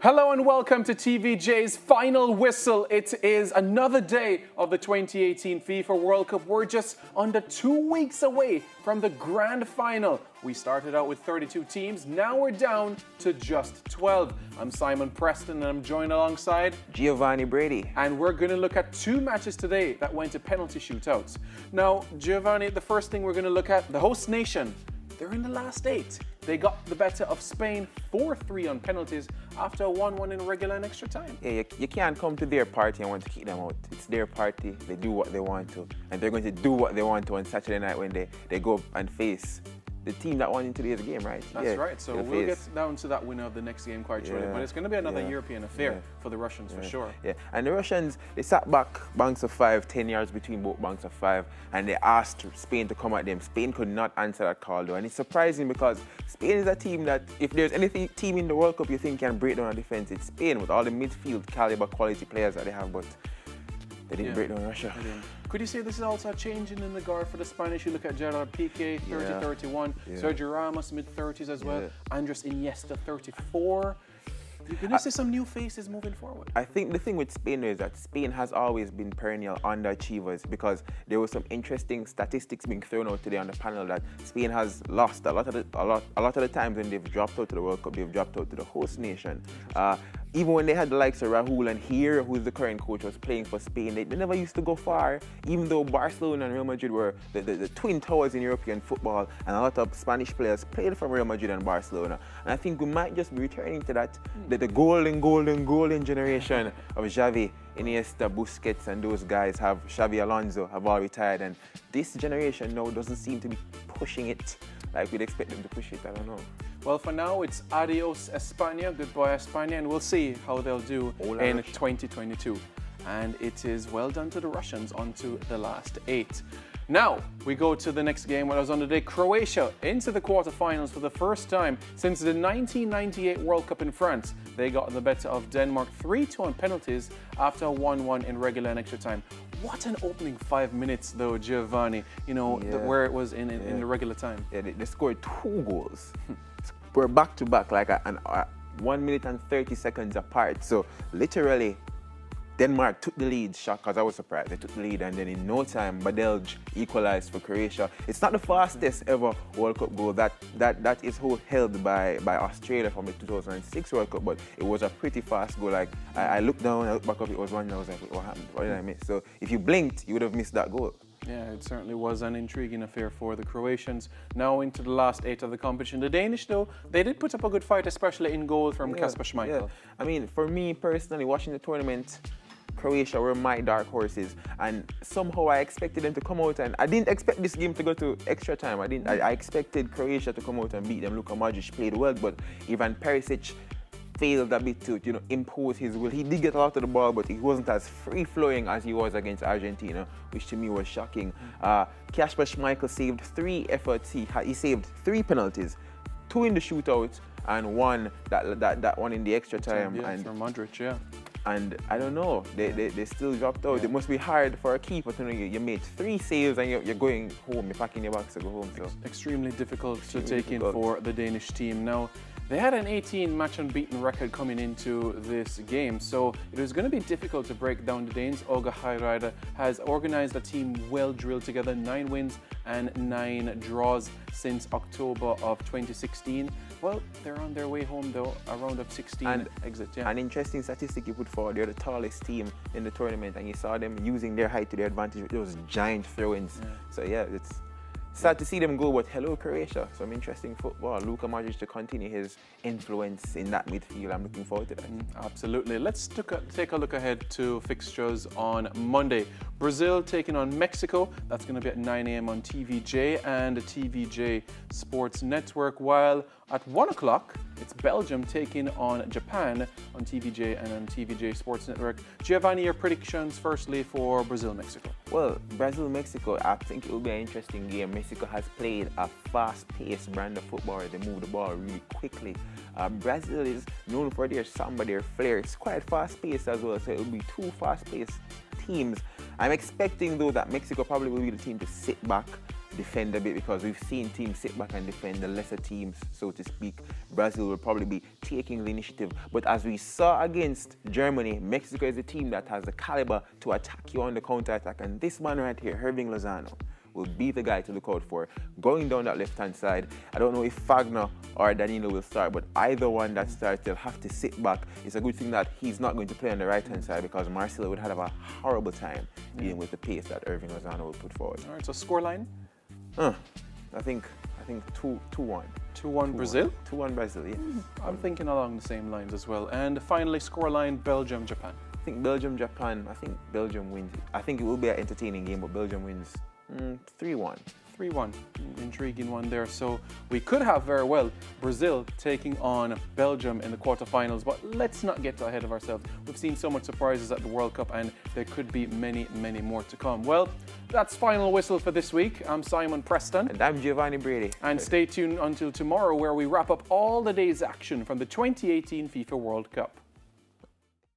Hello and welcome to TVJ's Final Whistle. It is another day of the 2018 FIFA World Cup. We're just under 2 weeks away from the grand final. We started out with 32 teams, now we're down to just 12. I'm Simon Preston and I'm joined alongside Giovanni Brady. And we're going to look at two matches today that went to penalty shootouts. Now, Giovanni, the first thing we're going to look at, the host nation. They're in the last 8. They got the better of Spain 4-3 on penalties after a 1-1 in regular and extra time. Yeah, you can't come to their party and want to kick them out. It's their party. They do what they want to. And they're going to do what they want to on Saturday night when they go and face the team that won in today's game, right? That's right. So we'll get down to that winner of the next game quite shortly. But it's going to be another European affair for the Russians for sure. Yeah, and the Russians, they sat back banks of 5, 10 yards between both banks of 5, and they asked Spain to come at them. Spain could not answer that call though. And it's surprising because Spain is a team that, if there's any team in the World Cup you think can break down a defense, it's Spain with all the midfield caliber quality players that they have, but they didn't break down Russia. Could you say this is also a changing in the guard for the Spanish? You look at Gerard Piqué, 30-31, Sergio Ramos, mid-30s as well, Andres Iniesta, 34. You're going to see some new faces moving forward. I think the thing with Spain is that Spain has always been perennial underachievers because there were some interesting statistics being thrown out today on the panel that Spain has lost a lot of the times when they've dropped out to the World Cup, they've dropped out to the host nation. Even when they had the likes of Raúl and here, who's the current coach, was playing for Spain, they never used to go far, even though Barcelona and Real Madrid were the twin towers in European football, and a lot of Spanish players played for Real Madrid and Barcelona. And I think we might just be returning to that, the golden generation of Xavi, Iniesta, Busquets, and those guys Xavi Alonso have all retired, and this generation now doesn't seem to be pushing it like we'd expect them to push it. I don't know. Well, for now, it's adios España, goodbye España, and we'll see how they'll do in 2022. And it is well done to the Russians onto the last 8. Now, we go to the next game what was on the day. Croatia into the quarterfinals for the first time since the 1998 World Cup in France. They got the better of Denmark 3-2 on penalties after a 1-1 in regular and extra time. What an opening 5 minutes, though, Giovanni, where it was in the regular time. Yeah, they scored 2 goals. We're back to back, like 1 minute and 30 seconds apart. So literally, Denmark took the lead, shocked because I was surprised. They took the lead, and then in no time, Badelj equalized for Croatia. It's not the fastest ever World Cup goal. That is held by Australia from the 2006 World Cup, but it was a pretty fast goal. Like I looked down, I looked back up, it was 1, and I was like, what happened? What did I miss? So if you blinked, you would have missed that goal. Yeah, it certainly was an intriguing affair for the Croatians. Now into the last 8 of the competition. The Danish, though, they did put up a good fight, especially in goal from Kasper Schmeichel. Yeah. I mean, for me personally, watching the tournament, Croatia were my dark horses, and somehow I expected them to come out, and I didn't expect this game to go to extra time. I expected Croatia to come out and beat them. Luka Modric played well, but Ivan Perisic failed a bit to impose his will. He did get a lot of the ball, but he wasn't as free-flowing as he was against Argentina, which to me was shocking. Kasper Schmeichel saved 3 efforts. He saved 3 penalties, 2 in the shootout, and 1 that one in the extra time. Yeah, for Modric, And I don't know, they still dropped out. It must be hard for a keeper to know you made 3 saves and you're going home, you're packing your bags to go home. So. Extremely difficult to take in for the Danish team. Now, they had an 18-match unbeaten record coming into this game, so it was going to be difficult to break down the Danes. Olga Hayreide has organized a team well drilled together, 9 wins and 9 draws since October of 2016. Well, they're on their way home, though, a round of 16 exit. Yeah. An interesting statistic you put forward, they're the tallest team in the tournament, and you saw them using their height to their advantage with those giant throw-ins. Yeah. So yeah, it's sad to see them go, but hello Croatia, some interesting football. Luka Modric to continue his influence in that midfield. I'm looking forward to that. Absolutely. Let's take a look ahead to fixtures on Monday. Brazil taking on Mexico. That's going to be at 9 a.m. on TVJ and the TVJ Sports Network, while at 1 o'clock, it's Belgium taking on Japan on TVJ and on TVJ Sports Network. Giovanni, your predictions firstly for Brazil-Mexico? Well, Brazil-Mexico, I think it will be an interesting game. Mexico has played a fast-paced brand of football. They move the ball really quickly. Brazil is known for their samba, their flair. It's quite fast-paced as well, so it will be 2 fast-paced teams. I'm expecting, though, that Mexico probably will be the team to sit back, defend a bit, because we've seen teams sit back and defend, the lesser teams, so to speak. Brazil will probably be taking the initiative. But as we saw against Germany, Mexico is a team that has the caliber to attack you on the counter-attack. And this man right here, Irving Lozano, will be the guy to look out for. Going down that left-hand side, I don't know if Fagner or Danilo will start, but either one that starts, they'll have to sit back. It's a good thing that he's not going to play on the right-hand side, because Marcelo would have a horrible time dealing with the pace that Irving Lozano will put forward. All right, so scoreline? I think 2-1. 2-1 Brazil? 2-1 Brazil, yeah. I'm thinking along the same lines as well. And finally, scoreline Belgium-Japan. I think Belgium-Japan, I think Belgium wins it. I think it will be an entertaining game, but Belgium wins 3-1. 3-1. Intriguing one there. So we could have very well Brazil taking on Belgium in the quarterfinals, but let's not get ahead of ourselves. We've seen so much surprises at the World Cup, and there could be many, many more to come. Well, that's final whistle for this week. I'm Simon Preston. And I'm Giovanni Brady. And stay tuned until tomorrow, where we wrap up all the day's action from the 2018 FIFA World Cup.